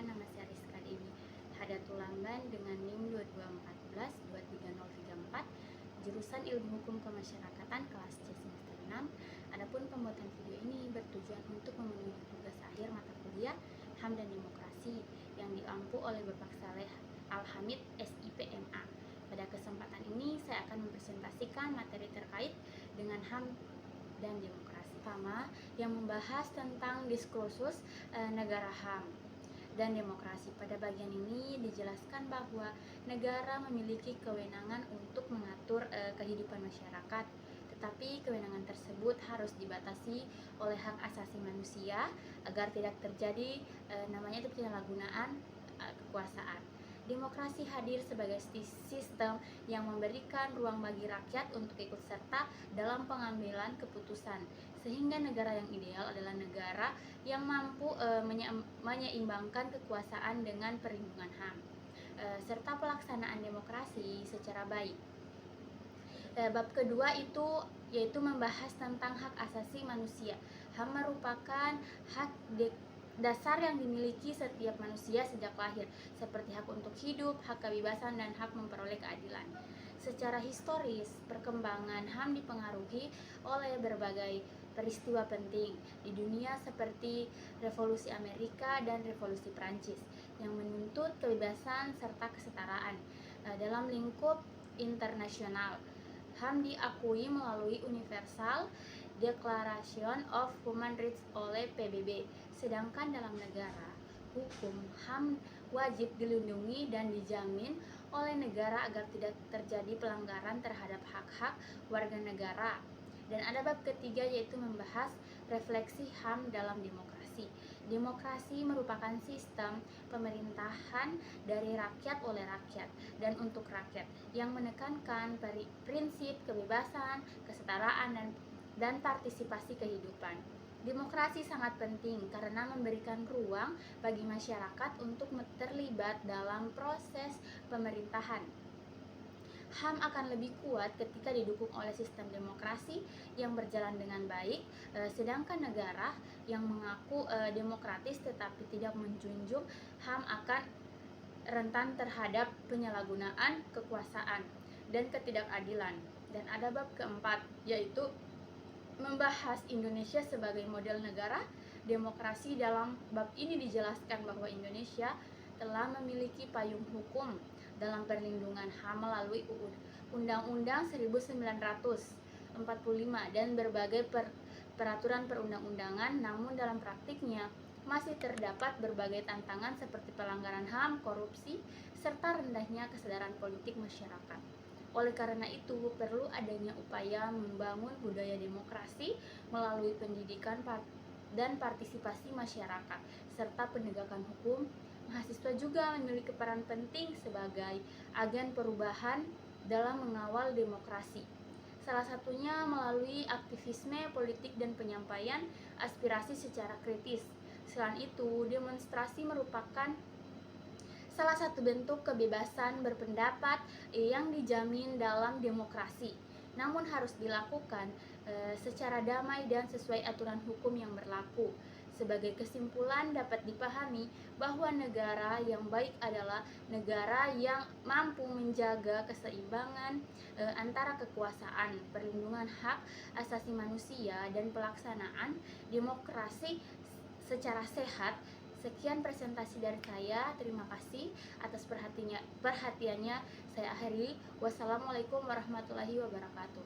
nama saya Rizka Dewi Hadatul Lamban dengan NIM 2214-23034, jurusan Ilmu Hukum Kemasyarakatan kelas C semester 6. Adapun pembuatan video ini bertujuan untuk memenuhi tugas akhir mata kuliah HAM dan Demokrasi yang diampu oleh Bapak Saleh Al-Hamid, SIPMA. Pada kesempatan ini saya akan mempresentasikan materi terkait dengan HAM dan demokrasi. Pertama, yang membahas tentang diskursus negara HAM dan demokrasi. Pada bagian ini dijelaskan bahwa negara memiliki kewenangan untuk mengatur kehidupan masyarakat, tetapi kewenangan tersebut harus dibatasi oleh hak asasi manusia agar tidak terjadi namanya itu penyalahgunaan kekuasaan. Demokrasi hadir sebagai sistem yang memberikan ruang bagi rakyat untuk ikut serta dalam pengambilan keputusan, sehingga negara yang ideal adalah negara yang mampu menyeimbangkan kekuasaan dengan perlindungan HAM serta pelaksanaan demokrasi secara baik. Bab kedua itu yaitu membahas tentang hak asasi manusia. HAM merupakan hak dasar yang dimiliki setiap manusia sejak lahir, seperti hak untuk hidup, hak kebebasan, dan hak memperoleh keadilan. Secara historis, perkembangan HAM dipengaruhi oleh berbagai peristiwa penting di dunia seperti Revolusi Amerika dan Revolusi Prancis yang menuntut kebebasan serta kesetaraan. Dalam lingkup internasional, HAM diakui melalui Universal Declaration of Human Rights oleh PBB. Sedangkan dalam negara, hukum HAM wajib dilindungi dan dijamin oleh negara agar tidak terjadi pelanggaran terhadap hak-hak warga negara. Dan ada bab ketiga yaitu membahas refleksi HAM dalam demokrasi. Demokrasi merupakan sistem pemerintahan dari rakyat oleh rakyat dan untuk rakyat yang menekankan prinsip kebebasan, kesetaraan, dan partisipasi kehidupan. Demokrasi sangat penting karena memberikan ruang bagi masyarakat untuk terlibat dalam proses pemerintahan. HAM akan lebih kuat ketika didukung oleh sistem demokrasi yang berjalan dengan baik, sedangkan negara yang mengaku demokratis tetapi tidak menjunjung HAM akan rentan terhadap penyalahgunaan kekuasaan dan ketidakadilan. Dan ada bab keempat yaitu membahas Indonesia sebagai model negara demokrasi. Dalam bab ini dijelaskan bahwa Indonesia telah memiliki payung hukum dalam perlindungan HAM melalui Undang-Undang 1945 dan berbagai peraturan perundang-undangan, namun dalam praktiknya masih terdapat berbagai tantangan seperti pelanggaran HAM, korupsi, serta rendahnya kesadaran politik masyarakat. Oleh karena itu, perlu adanya upaya membangun budaya demokrasi melalui pendidikan dan partisipasi masyarakat, serta penegakan hukum. Mahasiswa juga memiliki peran penting sebagai agen perubahan dalam mengawal demokrasi. Salah satunya melalui aktivisme politik dan penyampaian aspirasi secara kritis. Selain itu, demonstrasi merupakan salah satu bentuk kebebasan berpendapat yang dijamin dalam demokrasi, namun harus dilakukan secara damai dan sesuai aturan hukum yang berlaku. Sebagai kesimpulan, dapat dipahami bahwa negara yang baik adalah negara yang mampu menjaga keseimbangan antara kekuasaan, perlindungan hak asasi manusia, dan pelaksanaan demokrasi secara sehat. Sekian presentasi dari saya. Terima kasih atas perhatiannya. Saya akhiri. Wassalamualaikum warahmatullahi wabarakatuh.